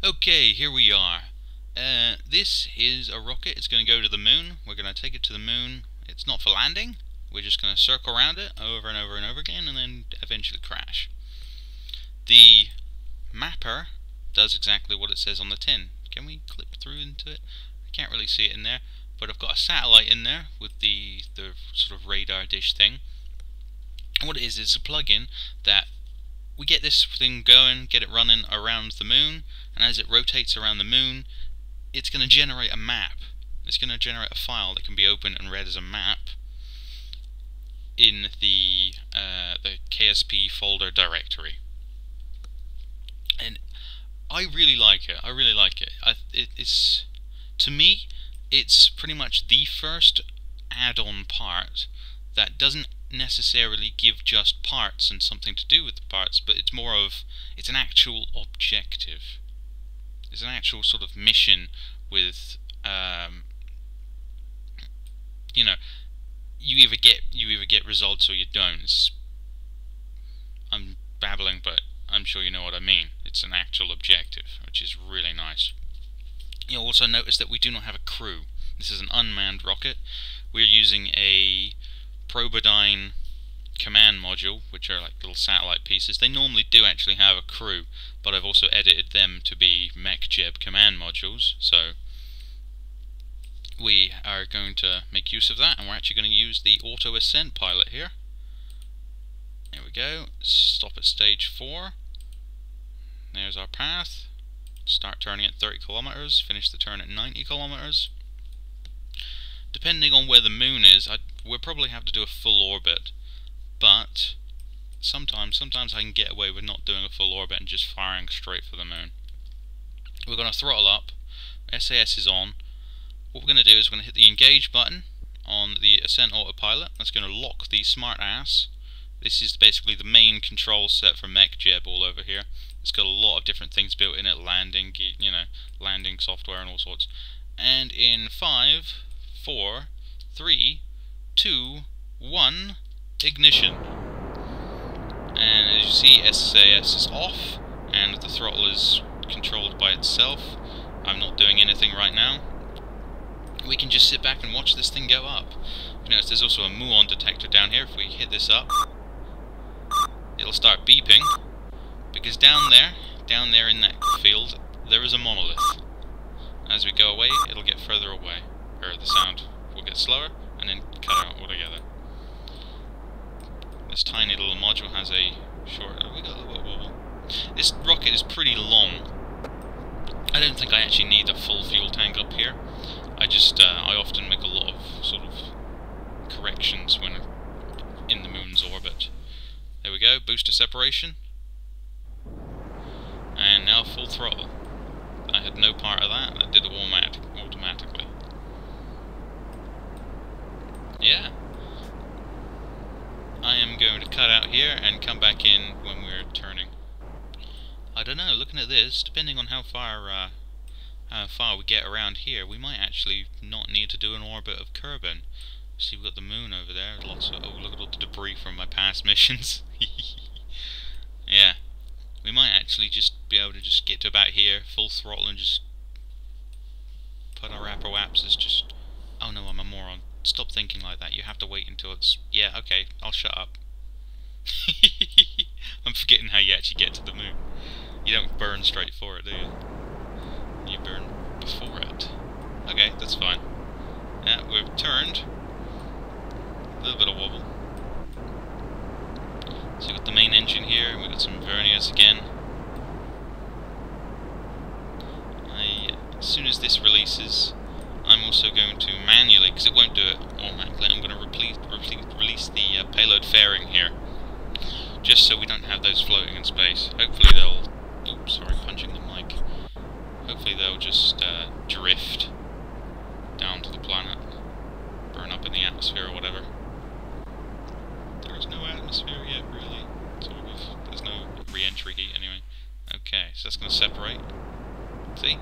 Okay, here we are. This is a rocket. It's going to go to the moon. We're going to take it to the moon. It's not for landing. We're just going to circle around it over and over and over again and then eventually crash. The mapper does exactly what it says on the tin. Can we clip through into it? I can't really see it in there, but I've got a satellite in there with the sort of radar dish thing. And what it is a plug-in that we get this thing going, get it running around the moon, and as it rotates around the moon, it's going to generate a map. It's going to generate a file that can be opened and read as a map in the KSP folder directory. And I really like it. It's, to me, it's pretty much the first add-on part that doesn't necessarily give just parts and something to do with the parts, but it's more of, it's an actual objective. It's an actual sort of mission with, you know, you either get results or you don't. I'm babbling, but I'm sure you know what I mean. It's an actual objective, which is really nice. You'll also notice that we do not have a crew. This is an unmanned rocket. We're using a Probodyne command module, which are like little satellite pieces. They normally do actually have a crew, but I've also edited them to be mechjeb command modules, so we are going to make use of that, and we're actually going to use the auto Ascent pilot here. There we go. Stop at stage 4. There's our path. Start turning at 30 kilometers, finish the turn at 90 kilometers. Depending on where the moon is, we'll probably have to do a full orbit, but sometimes I can get away with not doing a full orbit and just firing straight for the moon. We're going to throttle up, SAS is on. What we're going to do is we're going to hit the engage button on the Ascent autopilot. That's going to lock the smart ass. This is basically the main control set for mechjeb all over here. It's got a lot of different things built in it, landing, landing software and all sorts. And in 5, 4, 3, 2, 1, ignition. And as you see, SAS is off, and the throttle is controlled by itself. I'm not doing anything right now. We can just sit back and watch this thing go up. You notice there's also a muon detector down here. If we hit this up, it'll start beeping, because down there in that field, there is a monolith. As we go away, it'll get further away, or the sound will get slower, and then cut out altogether. This tiny little module has a short... we got a little bit of wobble. This rocket is pretty long. I don't think I actually need a full fuel tank up here. I often make a lot of sort of corrections when in the moon's orbit. There we go, booster separation. And now full throttle. I had no part of that, that did it automatically. Yeah. I am going to cut out here and come back in when we're turning. I don't know, looking at this, depending on how far we get around here, we might actually not need to do an orbit of Kerbal. See, we've got the moon over there, lots of, oh, look at all the debris from my past missions. Yeah, we might actually just be able to just get to about here, full throttle, and just put our apple-waps as just... Oh no, I'm a moron. Stop thinking like that. You have to wait until it's... Yeah, okay, I'll shut up. I'm forgetting how you actually get to the moon. You don't burn straight for it, do you? You burn before it. Okay, that's fine. Yeah, we've turned. A little bit of wobble. So we've got the main engine here, we've got some verniers again. As soon as this releases, I'm also going to manually, because it won't do it automatically, I'm going to release the payload fairing here, just so we don't have those floating in space. Hopefully they'll... Oops, sorry, punching the mic. Hopefully they'll just drift down to the planet, burn up in the atmosphere or whatever. There's no atmosphere yet, really. Sort of. There's no re-entry heat anyway. Okay, so that's going to separate. See?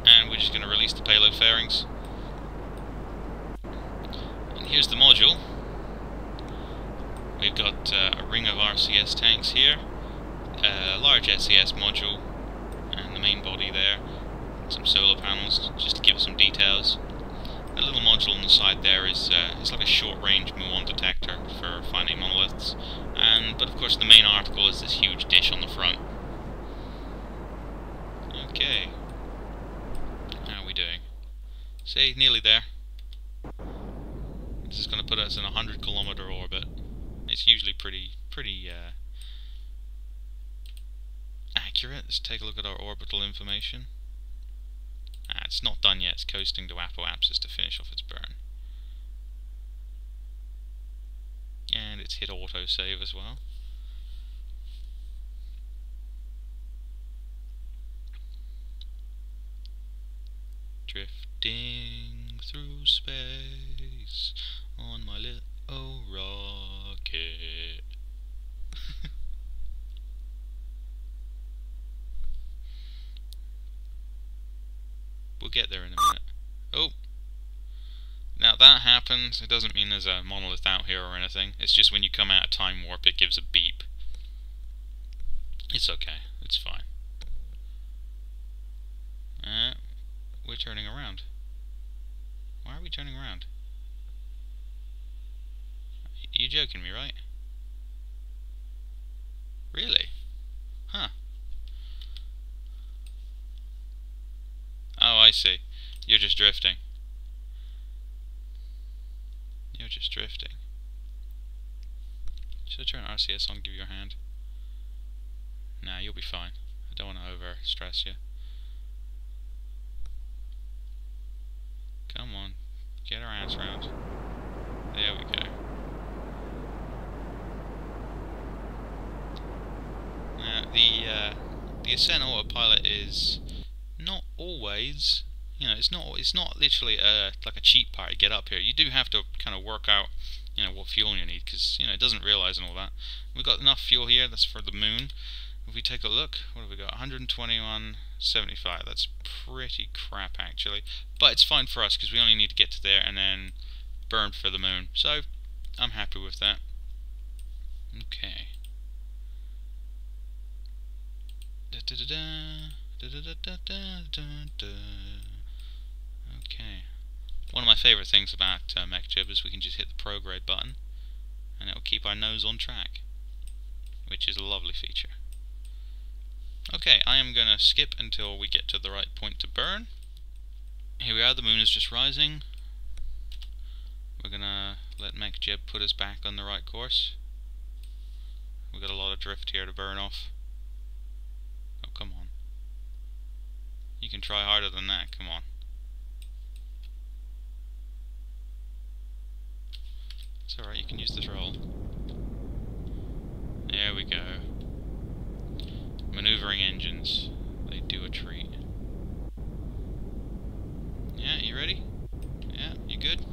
And we're just going to release the payload fairings. And here's the module. We've got a ring of RCS tanks here, a large SES module, the main body there, some solar panels, just to give it some details. A little module on the side there is it's like a short-range muon detector for finding monoliths, but of course the main article is this huge dish on the front. Okay, how are we doing? See, nearly there. This is going to put us in a 100-kilometer orbit. It's usually pretty accurate. Let's take a look at our orbital information. It's not done yet. It's coasting to apoapsis to finish off its burn. And it's hit autosave as well. Drifting through space on my little rocket. We'll get there in a minute. Oh! Now that happens, it doesn't mean there's a monolith out here or anything. It's just when you come out of time warp it gives a beep. It's okay, it's fine. We're turning around. Why are we turning around? You're joking me, right? Really? Huh. Oh, I see. You're just drifting. You're just drifting. Should I turn RCS on and give you a hand? Nah, you'll be fine. I don't want to over stress you. Come on. Get our ass round. There we go. Now, the Ascent autopilot is not always, you know, it's not literally like a cheap part to get up here. You do have to kind of work out, you know, what fuel you need, because, you know, it doesn't realise and all that. We've got enough fuel here. That's for the moon. If we take a look, what have we got? 121.75. That's pretty crap, actually, but it's fine for us because we only need to get to there and then burn for the moon. So I'm happy with that. Okay. Okay. One of my favourite things about mechjeb is we can just hit the prograde button and it will keep our nose on track, which is a lovely feature. Okay, I am going to skip until we get to the right point to burn. Here we are, the moon is just rising. We're going to let mechjeb put us back on the right course. We've got a lot of drift here to burn off. Oh, come on. You can try harder than that, come on. It's alright, you can use the troll. There we go. Maneuvering engines. They do a treat. Yeah, you ready? Yeah, you good?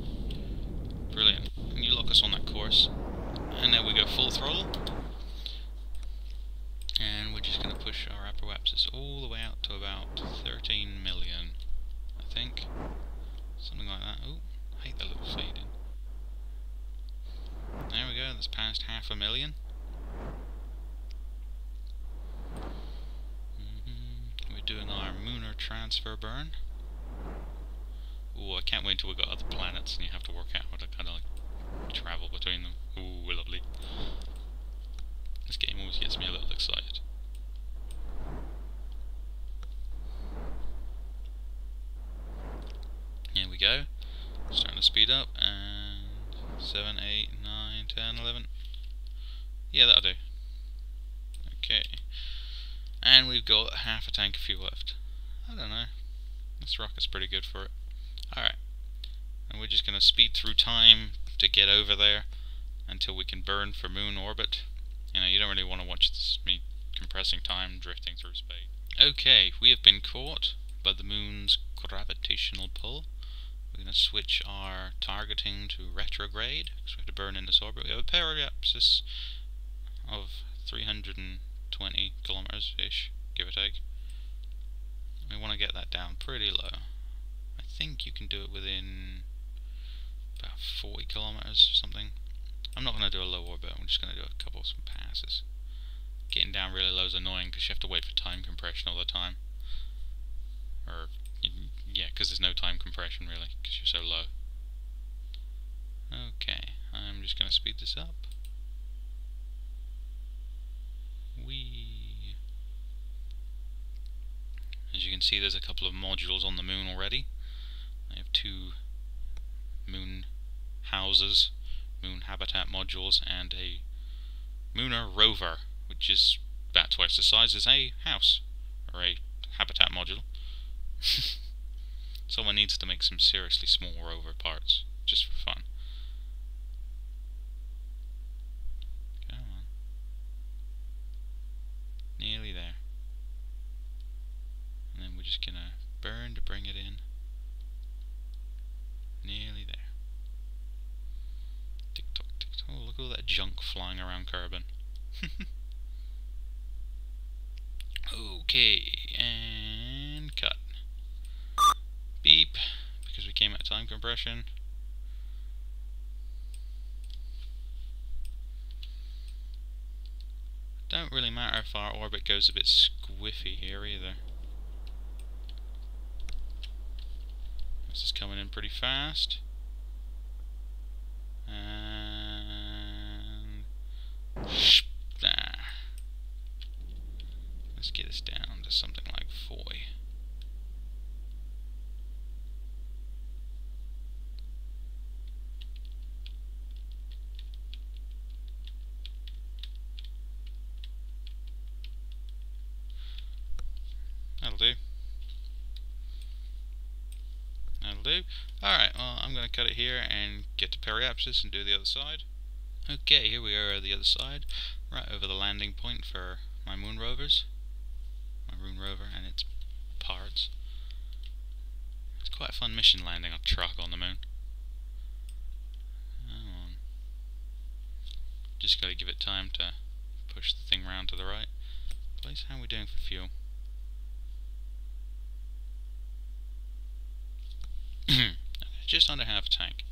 Brilliant. And you lock us on that course. And there we go, full throttle. And we're just going to push our apoapsis all the way out to about 13 million, I think. Something like that. Oh, I hate that little fade in. There we go, that's past 500,000. We're doing our Munar transfer burn. Ooh, I can't wait until we've got other planets and you have to work out how to kind of like travel between them. Ooh, lovely. This game always gets me a little excited. Here we go. Starting to speed up, and 7, 8, 9, 10, 11. Yeah, that'll do. Okay. And we've got half a tank of fuel left. I don't know. This rocket's pretty good for it. Alright. And we're just going to speed through time to get over there until we can burn for moon orbit. You know, you don't really want to watch this, me compressing time, drifting through space. Okay, we have been caught by the moon's gravitational pull. We're going to switch our targeting to retrograde, because we have to burn in this orbit. We have a periapsis of 320 kilometers-ish, give or take. We want to get that down pretty low. I think you can do it within about 40 kilometers or something. I'm not going to do a low orbit, I'm just going to do a couple of some passes. Getting down really low is annoying because you have to wait for time compression all the time. Or, yeah, because there's no time compression really, because you're so low. Okay, I'm just going to speed this up. Whee! As you can see, there's a couple of modules on the moon already. I have 2 moon houses, moon habitat modules, and a Munar rover, which is about twice the size as a house, or a habitat module. Someone needs to make some seriously small rover parts, just for fun. Come on. Nearly there. And then we're just gonna burn to bring it in. Nearly there. Tick tock, tick tock. Oh, look at all that junk flying around Kerbal. Okay, and cut. Beep, because we came out of time compression. Don't really matter if our orbit goes a bit squiffy here either. This is coming in pretty fast. And there. Let's get this down to something like 4. That'll do. That'll do. Alright, well, I'm going to cut it here and get to periapsis and do the other side. Okay, here we are at the other side, right over the landing point for my moon rovers. My moon rover and its parts. It's quite a fun mission landing a truck on the moon. Come on. Just got to give it time to push the thing round to the right. Please, how are we doing for fuel? Just under half a tank.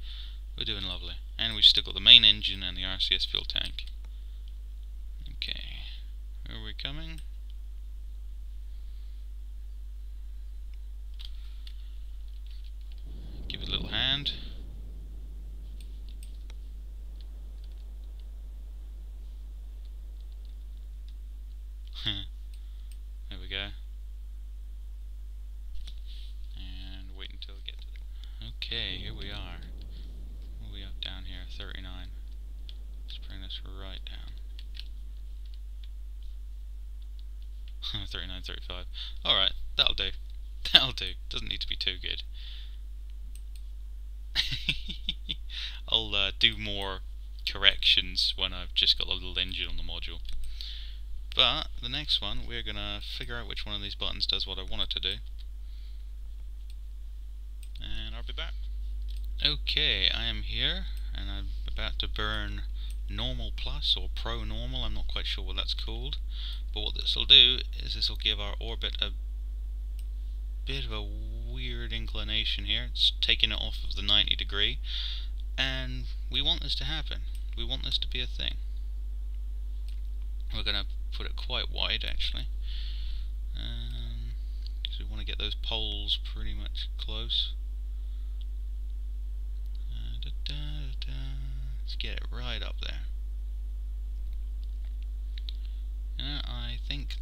We're doing lovely. And we've still got the main engine and the RCS fuel tank. Okay. Where are we coming? Give it a little hand. There we go. And wait until we get to the... Okay, here we are. What are we up down here? 39. Let's bring this right down. 39, 35. Alright, that'll do. That'll do. Doesn't need to be too good. I'll do more corrections when I've just got a little engine on the module. But the next one, we're going to figure out which one of these buttons does what I want it to do. And I'll be back. Okay, I am here, and I'm about to burn normal plus or pro normal. I'm not quite sure what that's called. But what this will do is this will give our orbit a bit of a weird inclination here. It's taking it off of the 90 degree, and we want this to happen. We want this to be a thing. We're going to put it quite wide actually, because we want to get those poles pretty much close. Let's get it right up there. I think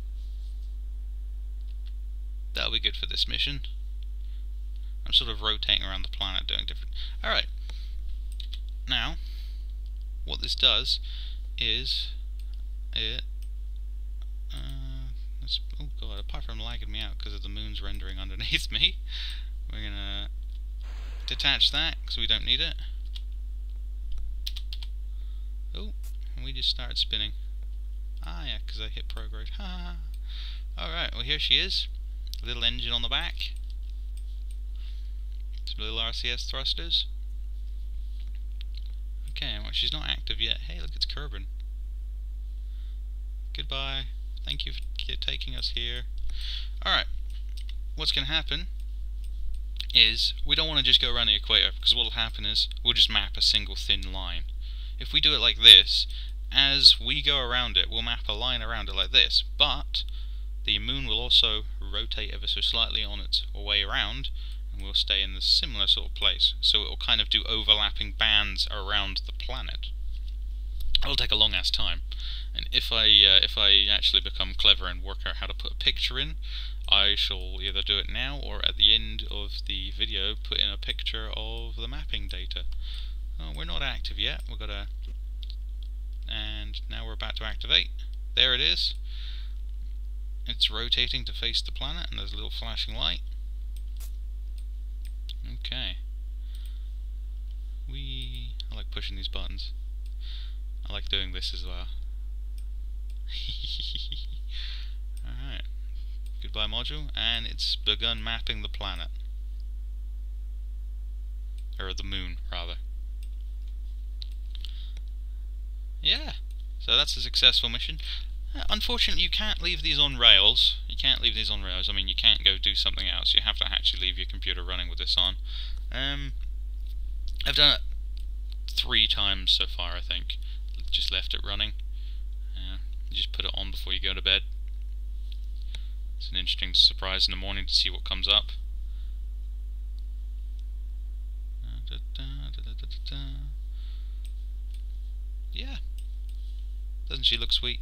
that'll be good for this mission. I'm sort of rotating around the planet doing different... Alright, now what this does is it oh god, apart from lagging me out because of the moon's rendering underneath me, we're gonna detach that because we don't need it. Oh, and we just started spinning. Ah yeah, because I hit prograde. Ha! Alright, well here she is. A little engine on the back. Some little RCS thrusters. Okay, well she's not active yet. Hey, look, it's Kerbal. Goodbye. Thank you for taking us here. Alright, what's going to happen is we don't want to just go around the equator, because what will happen is we'll just map a single thin line. If we do it like this, as we go around it, we'll map a line around it like this, but the moon will also rotate ever so slightly on its way around, and we'll stay in the similar sort of place. So it will kind of do overlapping bands around the planet. It'll take a long ass time, and if I actually become clever and work out how to put a picture in, I shall either do it now or at the end of the video put in a picture of the mapping data. We're not active yet. We've got to, and now we're about to activate. There it is. It's rotating to face the planet, and there's a little flashing light. Okay. I like pushing these buttons. I like doing this as well. Alright. Goodbye module, and it's begun mapping the planet. Or the moon, rather. Yeah, so that's a successful mission. Unfortunately, you can't leave these on rails. You can't leave these on rails. I mean, you can't go do something else. You have to actually leave your computer running with this on. I've done it 3 times so far, I think. Just left it running. You just put it on before you go to bed. It's an interesting surprise in the morning to see what comes up. Yeah. Doesn't she look sweet?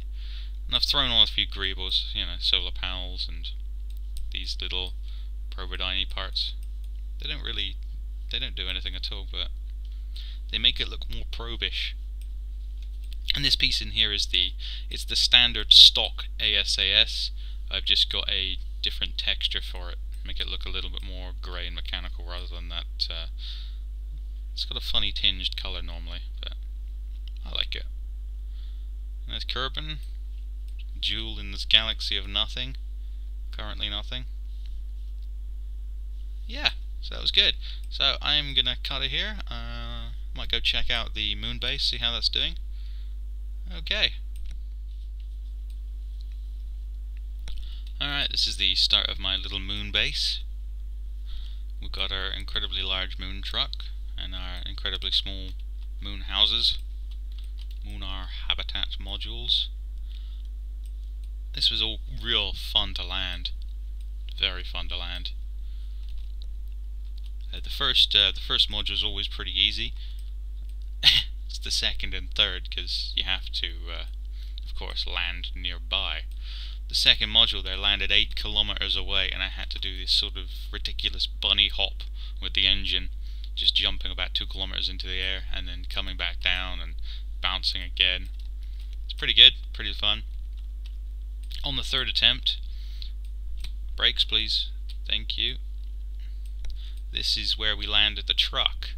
And I've thrown on a few greebles, you know, solar panels and these little probirdini parts. They don't do anything at all, but they make it look more probish. And this piece in here is it's the standard stock ASAS. I've just got a different texture for it, make it look a little bit more grey and mechanical rather than that. It's got a funny tinged colour normally, but I like it. And there's Kerbal, jewel in this galaxy of nothing, currently nothing. Yeah, so that was good. So I'm gonna cut it here. Might go check out the moon base, see how that's doing. Okay. Alright, this is the start of my little moon base. We've got our incredibly large moon truck and our incredibly small moon houses. Munar habitat modules. This was all real fun to land. Very fun to land. The first module is always pretty easy. It's the second and third because you have to, of course, land nearby. The second module there landed 8 kilometers away, and I had to do this sort of ridiculous bunny hop with the engine, just jumping about 2 kilometers into the air and then coming back down and bouncing again. It's pretty good, pretty fun. On the third attempt, brakes please, thank you. This is where we landed the truck.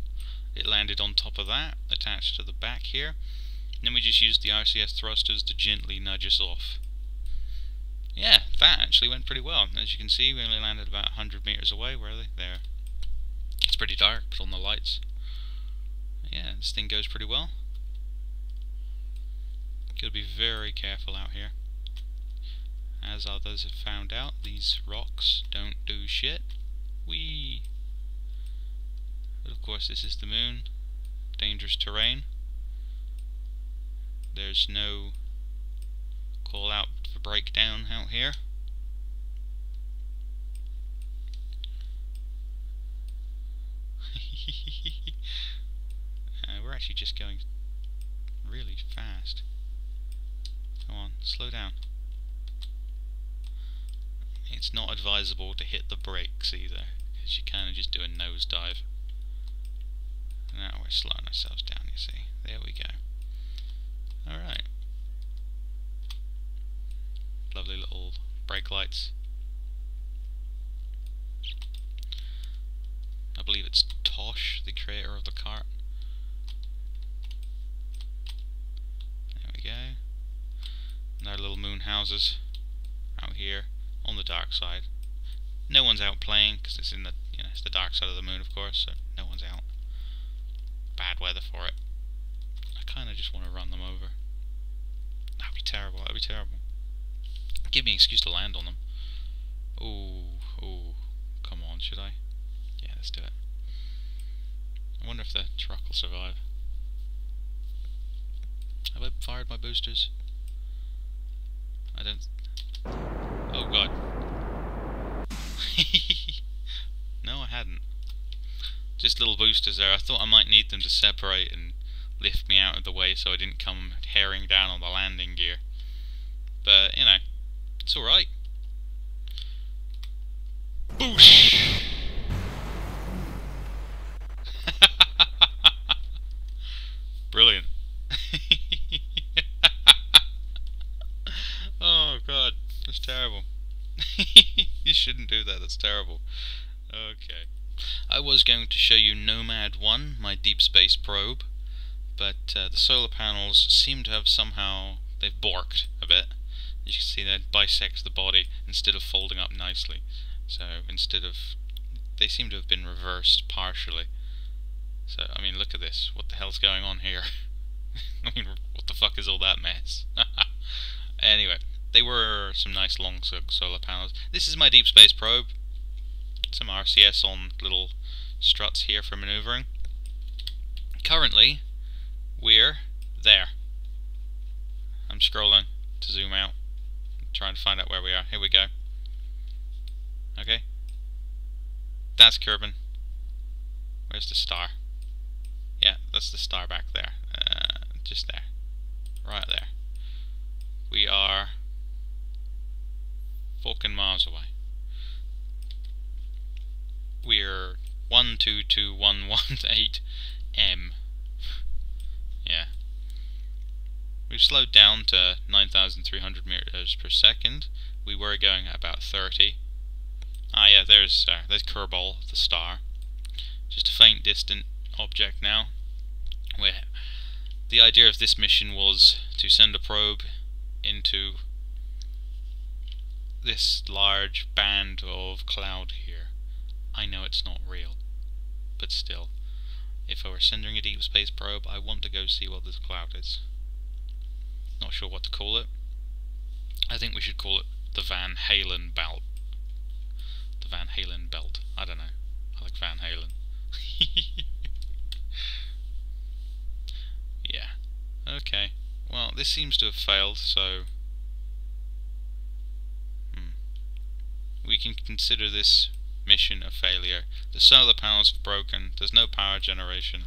It landed on top of that, attached to the back here. And then we just used the RCS thrusters to gently nudge us off. Yeah, that actually went pretty well. As you can see, we only landed about 100 meters away. Where are they? There. It's pretty dark, put on the lights. Yeah, this thing goes pretty well. Gotta be very careful out here. As others have found out, these rocks don't do shit. Whee! But of course this is the moon. Dangerous terrain. There's no call out for breakdown out here. We're actually just going really fast. Come on, slow down. It's not advisable to hit the brakes either, because you kind of just do a nosedive. Now we're slowing ourselves down, you see. There we go. Alright. Lovely little brake lights. I believe it's Tosh, the creator of the cart. There we go. And our little moon houses out here on the dark side. No one's out playing because it's in the, it's the dark side of the moon, of course, so no one's out. Bad weather for it. I kind of just want to run them over. That'd be terrible. That'd be terrible. Give me an excuse to land on them. Ooh, come on, should I? Yeah, let's do it. I wonder if the truck will survive. Have I fired my boosters? I don't. Oh god. No, I hadn't. Just little boosters there. I thought I might need them to separate and lift me out of the way so I didn't come herring down on the landing gear. But, you know, it's alright. Boosh! Brilliant. Oh god, that's terrible. You shouldn't do that, that's terrible. Okay. I was going to show you Nomad 1, my deep space probe, but the solar panels seem to have somehow, they've borked a bit. As you can see, they bisect the body instead of folding up nicely. So instead of, they seem to have been reversed partially. So, I mean, look at this. What the hell's going on here? I mean, what the fuck is all that mess? Anyway, they were some nice long solar panels. This is my deep space probe. Some RCS on little struts here for maneuvering. Currently, we're there. I'm scrolling to zoom out, trying to find out where we are. Here we go. Okay. That's Kerbal. Where's the star? Yeah, that's the star back there. Just there. Right there. We are fucking miles away. We're 122118 M. Yeah. We've slowed down to 9,300 meters per second. We were going at about 30. Ah yeah, there's Kerbal, the star. Just a faint distant object now. The idea of this mission was to send a probe into this large band of cloud here. I know it's not real, but still, if I were sending a deep space probe, I want to go see what this cloud is. Not sure what to call it. I think we should call it the Van Halen belt. The Van Halen belt. I don't know. I like Van Halen. Yeah. Okay. Well, this seems to have failed, so we can consider this mission a failure. The solar panels have broken. There's no power generation.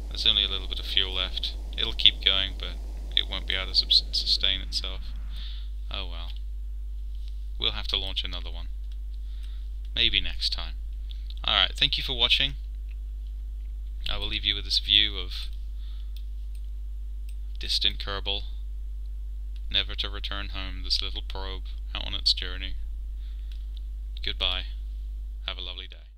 There's only a little bit of fuel left. It'll keep going, but it won't be able to sustain itself. Oh well. We'll have to launch another one. Maybe next time. Alright, thank you for watching. I will leave you with this view of distant Kerbal, never to return home, this little probe out on its journey. Goodbye. Have a lovely day.